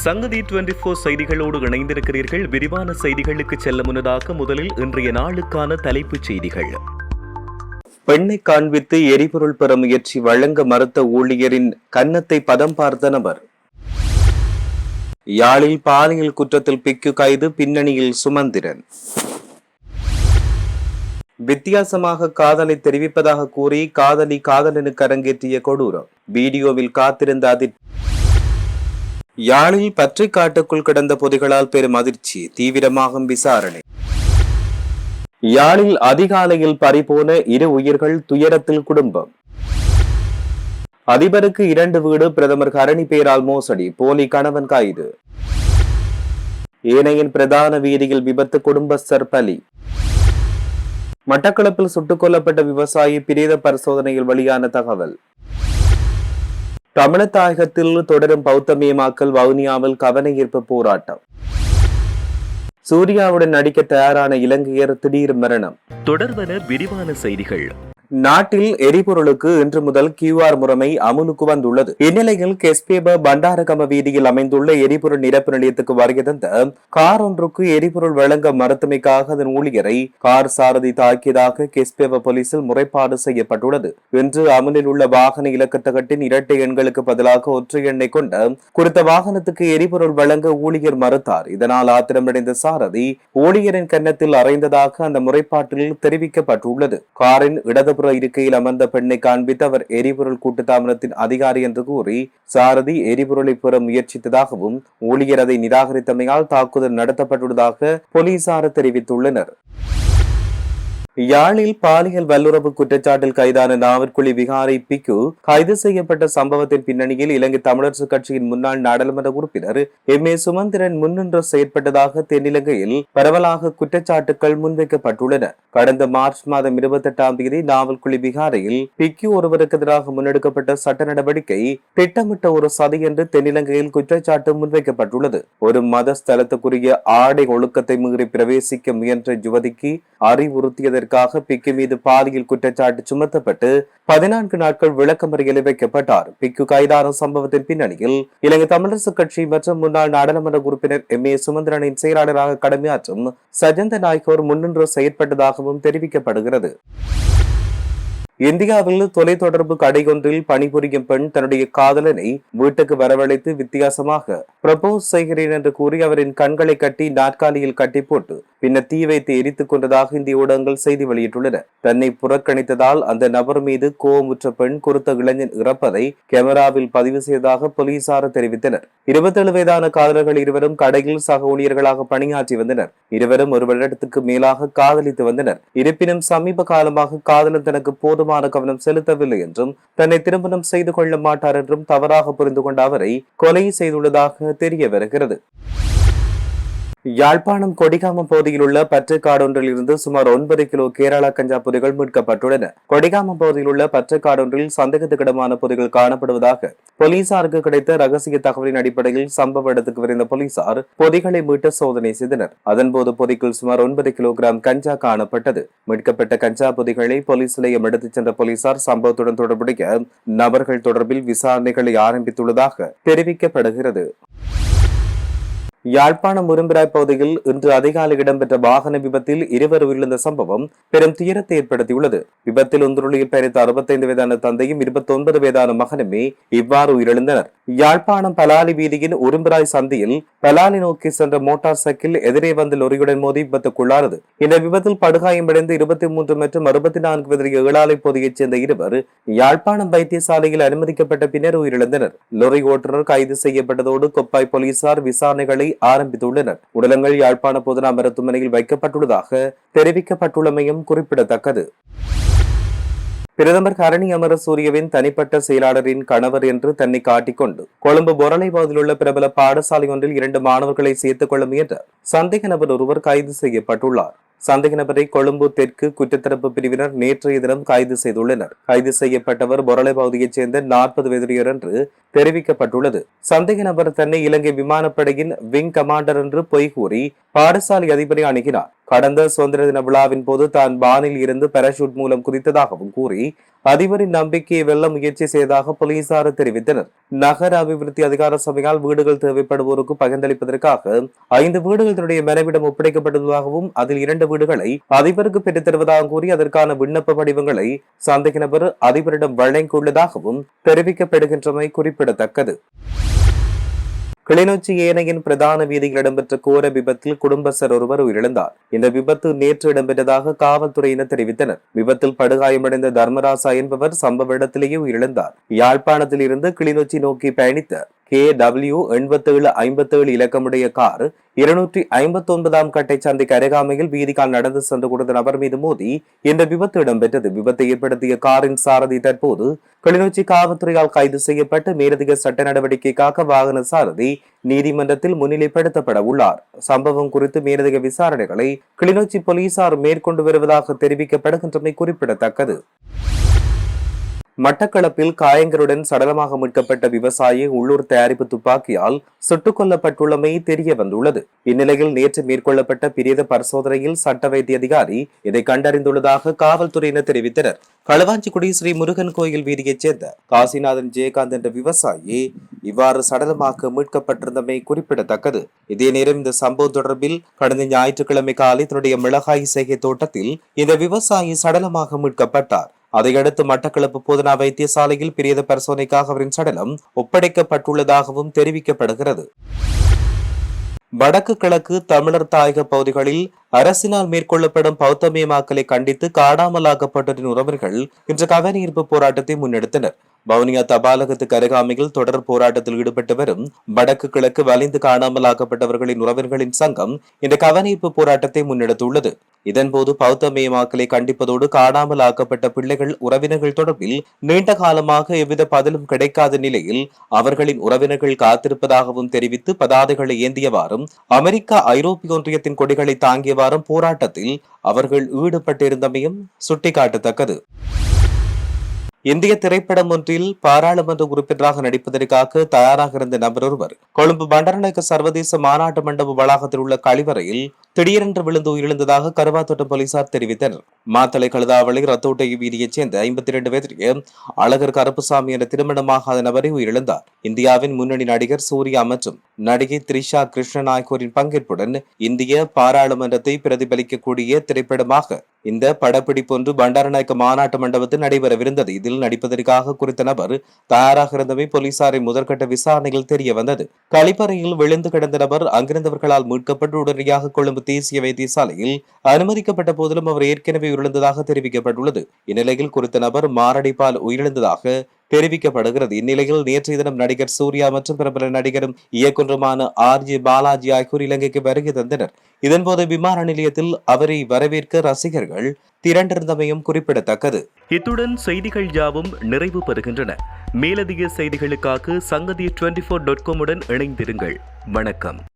சங்கதி 24 செய்திகளோடு இணைந்திருக்கிறீர்கள். விரிவான செய்திகளுக்கு செல்ல முன்னதாக முதலில் இன்றைய நாளுக்கான தலைப்புச் செய்திகள். பெண்ணை காண்பித்து எரிபொருள் பெற முயற்சி வழங்க மறுத்த ஊழியரின் கன்னத்தை பதம் பார்த்த நபர். யாழில் பாலியல் குற்றத்தில் பிக்கு கைது, பின்னணியில் சுமந்திரன். வித்தியாசமாக காதலை தெரிவிப்பதாக கூறி காதலி காதலனுக்கு அரங்கேற்றிய கொடூரம். வீடியோவில் காத்திருந்த அதிர்ச்சி. யாழில் பற்றை காட்டுக்குள் கிடந்த பொதிகளால் பெரும் அதிர்ச்சி, தீவிரமாகும் விசாரணை. யாழில் அதிகாலையில் பறிபோன 2 உயிர்கள், துயரத்தில் குடும்பம். அதிபருக்கு 2 வீடு, பிரதமர் ஹரணி பெயரால் மோசடி, போலி கணவன் கைது. ஏனையின் பிரதான வீதியில் விபத்து, குடும்பஸ்தர் பலி. மட்டக்களப்பில் சுட்டுக் கொல்லப்பட்ட விவசாயி பிரேத பரிசோதனையில் வெளியான தகவல். தமிழத்தாயகத்தில் தொடரும் பௌத்தமயமாக்கல், வவுனியாவில் கவன ஈர்ப்பு போராட்டம். சூர்யாவுடன் நடிக்க தயாரான இலங்கையர் திடீர் மரணம். தொடர்பன விரிவான செய்திகள். நாட்டில் எரிபொருளுக்கு இன்று முதல் QR முறைமை அமுலுக்கு வந்துள்ளது. இந்நிலையில் கெஸ்பேப பண்டாரகம வீதியில் அமைந்துள்ள எரிபொருள் நிரப்பு நிலையத்துக்கு வருகை தந்த கார் ஒன்றுக்கு எரிபொருள் வழங்க மறுத்தமைக்காக அதன் ஊழியரை கார் சாரதி தாக்கியதாக கெஸ்பேப போலீசில் முறைப்பாடு செய்யப்பட்டுள்ளது. இன்று அமலில் உள்ள வாகன இலக்கத்தகட்டின் இரட்டை எண்களுக்கு பதிலாக ஒற்றை எண்ணை கொண்ட குறித்த வாகனத்துக்கு எரிபொருள் வழங்க ஊழியர் மறுத்தார். இதனால் ஆத்திரமடைந்த சாரதி ஊழியரின் கன்னத்தில் அறைந்ததாக அந்த முறைப்பாட்டில் தெரிவிக்கப்பட்டுள்ளது. காரின் இடதுபுற இருக்கையில் அமர்ந்த பெண்ணை காண்பித்து அவர் எரிபொருள் கூட்டுத்தாபனத்தின் அதிகாரி என்று கூறி சாரதி எரிபொருளை பெற முயற்சித்ததாகவும் ஊழியர் அதை நிராகரித்தமையால் தாக்குதல் நடத்தப்பட்டுள்ளதாக போலீசார் தெரிவித்துள்ளனர். யாழில் பாலியல் வல்லுறவு குற்றச்சாட்டில் கைதான நாவற்குழி விகாரை பிக்கு கைது செய்யப்பட்ட சம்பவத்தின் பின்னணியில் இலங்கை தமிழரசுக் கட்சியின் முன்னாள் நாடாளுமன்ற உறுப்பினர் MA சுமந்திரன் முன்னின்று செயற்பட்டதாக தென்னிலங்கையில் பரவலாக குற்றச்சாட்டுகள் முன்வைக்கப்பட்டுள்ளன. கடந்த மார்ச் மாதம் 28ஆம் தேதி நாவல்குழி விகாரையில் பிக்கு ஒருவருக்கு எதிராக முன்னெடுக்கப்பட்ட சட்ட நடவடிக்கை திட்டமிட்ட ஒரு சதி என்று தென்னிலங்கையில் குற்றச்சாட்டு முன்வைக்கப்பட்டுள்ளது. ஒரு மத ஸ்தலத்துக்குரிய ஆடை ஒழுக்கத்தை மீறி பிரவேசிக்க முயன்ற யுவதிக்கு அறிவுறுத்தியதற்கு பிக்கு மீது பாலியல் குற்றச்சாட்டு சுமத்தப்பட்டு 14 நாட்கள் விளக்கமறியலில் வைக்கப்பட்டார். பிக்கு கைதான சம்பவத்தின் பின்னணியில் இலங்கை தமிழரசுக் கட்சி மற்றும் முன்னாள் நாடாளுமன்ற உறுப்பினர் MA சுமந்திரனின் செயலாளராக கடமையாற்றும் சஜந்த நாயக்கர் முன்னின்று செயற்பட்டதாகவும் தெரிவிக்கப்படுகிறது. இந்தியாவில் தொலைத்தொடர்பு கடையொன்றில் பணிபுரியும் பெண் தன்னுடைய காதலனை வீட்டுக்கு வரவழைத்து வித்தியாசமாக ப்ரப்போஸ் செய்கிறேன் என்று கூறி அவரின் கண்களை கட்டி நாற்காலியில் கட்டி போட்டு பின்னர் தீ வைத்து எரித்துக் கொண்டதாக இந்திய ஊடகங்கள் செய்தி வெளியிட்டுள்ளன. தன்னை புறக்கணித்ததால் அந்த நபர் மீது கோபமுற்ற பெண் குறித்த இளைஞன் இறப்பதை கேமராவில் பதிவு செய்ததாக போலீசார் தெரிவித்தனர். 27 வயதான காதலர்கள் இருவரும் கடையில் சக ஊழியர்களாக பணியாற்றி வந்தனர். இருவரும் ஒரு வருடத்துக்கு மேலாக காதலித்து வந்தனர். இருப்பினும் சமீப காலமாக காதலன் தனக்கு போதுமான கவனம் செலுத்தவில்லை என்றும் தன்னை திருமணம் செய்து கொள்ள மாட்டார் என்றும் தவறாக புரிந்து கொண்ட அவரை கொலை செய்துள்ளதாக தெரிய வருகிறது. யாழ்ப்பாணம் கொடிகாமம் பகுதியில் உள்ள பற்றைக்காடொன்றில் இருந்து சுமார் 9 கிலோ கேரளா கஞ்சா பொதிகள் மீட்கப்பட்டுள்ளன. கொடிகாமம் பகுதியில் உள்ள பற்றைக்காடொன்றில் சந்தேகத்துக்கிடமான பொதிகள் காணப்படுவதாக போலீசாருக்கு கிடைத்த ரகசிய தகவலின் அடிப்படையில் சம்பவ இடத்துக்கு விரைந்த போலீசார் பொதிகளை மீட்ட சோதனை செய்தனர். அதன்போது பொதிக்குள் சுமார் 9 கிலோகிராம் கஞ்சா காணப்பட்டது. மீட்கப்பட்ட கஞ்சா பொதிகளை போலீஸ் நிலையம் எடுத்துச் சென்ற போலீசார் சம்பவத்துடன் தொடர்புடைய நபர்கள் தொடர்பில் விசாரணைகளை ஆரம்பித்துள்ளதாக தெரிவிக்கப்படுகிறது. யாழ்ப்பாணம் முரும்பிராய் பகுதியில் இன்று அதிகாலை இடம்பெற்ற வாகன விபத்தில் 2 உயிரிழந்த சம்பவம் பெரும் துயரத்தை ஏற்படுத்தியுள்ளது. விபத்தில் ஒன்றுள்ளில் பயணித்த 65 வயதான தந்தையும் 29 வயதான மகனுமே இவ்வாறு உயிரிழந்தனர். யாழ்ப்பாணம் பலாலி வீதியின் உரும்பிராய் சந்தியில் பலாலி நோக்கி சென்ற மோட்டார் சைக்கிள் எதிரே வந்த லொரியுடன் மோதி விபத்துக்குள்ளானது. இந்த விபத்தில் படுகாயமடைந்து 23 மற்றும் 64 வயதுடைய ஏழாலை பகுதியைச் சேர்ந்த இருவர் யாழ்ப்பாணம் வைத்தியசாலையில் அனுமதிக்கப்பட்ட பின்னர் உயிரிழந்தனர். லொரி ஓட்டுநர் கைது செய்யப்பட்டதோடு கொப்பாய் போலீசார் விசாரணைகளை ஆரம்பித்துள்ளனர். உடலங்கள் யாழ்ப்பாண பொதுநா மருத்துவமனையில் வைக்கப்பட்டுள்ளதாக தெரிவிக்கப்பட்டுள்ளமையும் குறிப்பிடத்தக்கது. பிரதமர் ஹரணி அமரசூரியவின் தனிப்பட்ட செயலாளரின் கணவர் என்று தன்னை காட்டிக்கொண்டு கொழும்பு பொரளை பகுதியில் உள்ள பிரபல பாடசாலை ஒன்றில் 2 மாணவர்களை சேர்த்துக் கொள்ள முயன்ற சந்தேக நபர் ஒருவர் கைது செய்யப்பட்டுள்ளார். சந்தேக நபரை கொழும்பு தெற்கு குற்றத்தரப்பு பிரிவினர் நேற்றைய தினம் கைது செய்துள்ளனர். கைது செய்யப்பட்டவர் பொரளை பகுதியைச் சேர்ந்த 40 வயதுடையவர் என்று தெரிவிக்கப்பட்டுள்ளது. சந்தேக நபர் தன்னை இலங்கை விமானப்படையின் விங் கமாண்டர் என்று பொய் கூறி பாடசாலை அதிபரை அணுகினார். கடந்த சுதந்திர தின விழாவின் போது தான் பானில் இருந்து பாராசூட் மூலம் குதித்ததாகவும் கூறி அதிபரின் நம்பிக்கையை வெல்ல முயற்சி செய்ததாக போலீசார் தெரிவித்தனர். நகர அபிவிருத்தி அதிகார சபையால் வீடுகள் தேவைப்படுவோருக்கு பகிர்ந்தளிப்பதற்காக 5 வீடுகள் தன்னுடைய மனைவிடம் ஒப்படைக்கப்பட்டுள்ளதாகவும் அதில் 2 வீடுகளை அதிபருக்கு பெற்றுத் தருவதாக கூறி அதற்கான விண்ணப்ப படிவங்களை சந்தேக நபர் அதிபரிடம் வழங்கியுள்ளதாகவும் தெரிவிக்கப்படுகின்றமை குறிப்பிடத்தக்கது. கிளிநொச்சி ஏனையின் பிரதான வீதியில் இடம்பெற்ற கோர விபத்தில் குடும்பஸ்தர் ஒருவர் உயிரிழந்தார். இந்த விபத்து நேற்று இடம்பெற்றதாக காவல்துறையினர் தெரிவித்தனர். விபத்தில் படுகாயமடைந்த தர்மராசா என்பவர் சம்பவ இடத்திலேயே உயிரிழந்தார். யாழ்ப்பாணத்தில் இருந்து கிளிநொச்சி நோக்கி பயணித்த KW 8757 இலக்கமுடைய கார் 259ஆம் கட்டை சந்தைக்கு அருகாமையில் வீதிக்கால் நடந்து சென்று கொடுத்த நபர் மீது மோதி இந்த விபத்து இடம்பெற்றது. விபத்தை ஏற்படுத்திய காரின் சாரதி தற்போது கிளிநொச்சி காவல்துறையால் கைது செய்யப்பட்டு மேலதிக சட்ட நடவடிக்கைக்காக வாகன சாரதி நீதிமன்றத்தில் முன்னிலைப்படுத்தப்பட உள்ளார். சம்பவம் குறித்து மேலதிக விசாரணைகளை கிளிநொச்சி போலீசார் மேற்கொண்டு வருவதாக தெரிவிக்கப்படுகின்றமை குறிப்பிடத்தக்கது. மட்டக்களப்பில் காயங்களுடன் சடலமாக மீட்கப்பட்ட விவசாயி உள்ளூர் தயாரிப்பு துப்பாக்கியால் சுட்டுக் கொல்லப்பட்டுள்ளமை தெரிய வந்துள்ளது. இந்நிலையில் நேற்று மேற்கொள்ளப்பட்ட பிரேத பரிசோதனையில் சட்ட வைத்திய அதிகாரி இதை கண்டறிந்துள்ளதாக காவல்துறையினர் தெரிவித்தனர். களுவாஞ்சிக்குடி ஸ்ரீ முருகன் கோயில் வீதியைச் சேர்ந்த காசிநாதன் ஜெயகாந்த் என்ற விவசாயி இவ்வாறு சடலமாக மீட்கப்பட்டிருந்தமை குறிப்பிடத்தக்கது. இதே நேரம் இந்த சம்பவம் தொடர்பில் கடந்த ஞாயிற்றுக்கிழமை காலை தன்னுடைய மிளகாய் செய்கை தோட்டத்தில் இந்த விவசாயி சடலமாக மீட்கப்பட்டார். அதையடுத்து மட்டக்களப்பு போதனா வைத்தியசாலையில் பிரேத பரிசோதனைக்காக அவரின் சடலம் ஒப்படைக்கப்பட்டுள்ளதாகவும் தெரிவிக்கப்படுகிறது. வடக்கு கிழக்கு தமிழர் தாயக பகுதிகளில் அரசினால் மேற்கொள்ளப்படும் பௌத்தமயமாக்கலை கண்டித்து காணாமலாக்கப்பட்டோரின் உறவினர்கள் இன்று கவனஈர்ப்பு போராட்டத்தை முன்னெடுத்தனர். வவுனியா தபாலகத்துக்கு அருகாமையில் தொடர் போராட்டத்தில் ஈடுபட்டு வரும் வடக்கு கிழக்கு வலிந்து காணாமலாக்கப்பட்டவர்களின் உறவினர்களின் சங்கம் இந்த கவனஈர்ப்பு போராட்டத்தை முன்னெடுத்துள்ளது. இதன்போது பௌத்தமயமாக்கலை கண்டிப்பதோடு காணாமலாக்கப்பட்ட பிள்ளைகள் உறவினர்கள் தொடர்பில் நீண்ட காலமாக எவ்வித பதிலும் கிடைக்காத நிலையில் அவர்களின் உறவினர்கள் காத்திருப்பதாகவும் தெரிவித்து பதாதைகளை ஏந்தியவாறும் அமெரிக்கா ஐரோப்பிய ஒன்றியத்தின் கொடிகளை தாங்கியவாறும் போராட்டத்தில் அவர்கள் ஈடுபட்டிருந்தமையும் சுட்டிக்காட்டத்தக்கது. இந்திய திரைப்படம் ஒன்றில் பாராளுமன்ற உறுப்பினராக நடிப்பதற்காக தயாராக இருந்த நபர் ஒருவர் கொழும்பு பண்டாரநாயக்க சர்வதேச மாநாட்டு மண்டப வளாகத்தில் உள்ள கழிவறையில் திடீரென்று விழுந்து உயிரிழந்ததாக கருவாத்தோட்டம் போலீசார் தெரிவித்தனர். மாத்தளை கழுதாவளை ரத்தோட்டை வீதியைச் சேர்ந்த 52 வயதுடைய அழகர் கருப்புசாமி என்ற திருமணமாகாத நபரை உயிரிழந்தார். இந்தியாவின் முன்னணி நடிகர் சூர்யா மற்றும் நடிகை த்ரிஷா கிருஷ்ணன் ஆகியோரின் பங்கேற்புடன் இந்திய பாராளுமன்றத்தை பிரதிபலிக்கக்கூடிய திரைப்படமாக இந்த படப்பிடிப்பு ஒன்று பண்டாரநாயக்க மாநாட்டு மண்டபத்தில் நடைபெறவிருந்தது. இதில் நடிப்பதற்காக குறித்த நபர் தயாராக இருந்தவை போலீசாரின் முதற்கட்ட விசாரணையில் தெரிய வந்தது. கழிப்பறையில் விழுந்து கிடந்த நபர் அங்கிருந்தவர்களால் மீட்கப்பட்டு உடனடியாக கொழும்பு தேசிய வைத்தியசாலையில் அனுமதிக்கப்பட்ட போதிலும் அவர் ஏற்கனவே உயிரிழந்ததாக தெரிவிக்கப்பட்டுள்ளது. இந்நிலையில் குறித்த நபர் மாரடைப்பால் உயிரிழந்ததாக தெரிவிக்கப்படுகிறது. இந்நிலையில் நேற்றைய தினம் நடிகர் சூர்யா மற்றும் பிரபல நடிகரும் இயக்குநருமான RJ பாலாஜி ஆகியோர் இலங்கைக்கு வருகை தந்தனர். இதன்போது விமான நிலையத்தில் அவரை வரவேற்க ரசிகர்கள் திரண்டிருந்தமையும் குறிப்பிடத்தக்கது. இத்துடன் செய்திகள் யாவும் நிறைவு பெறுகின்றன. மேலதிக செய்திகளுக்காக சங்கதி 24.com உடன் இணைந்திருங்கள். வணக்கம்.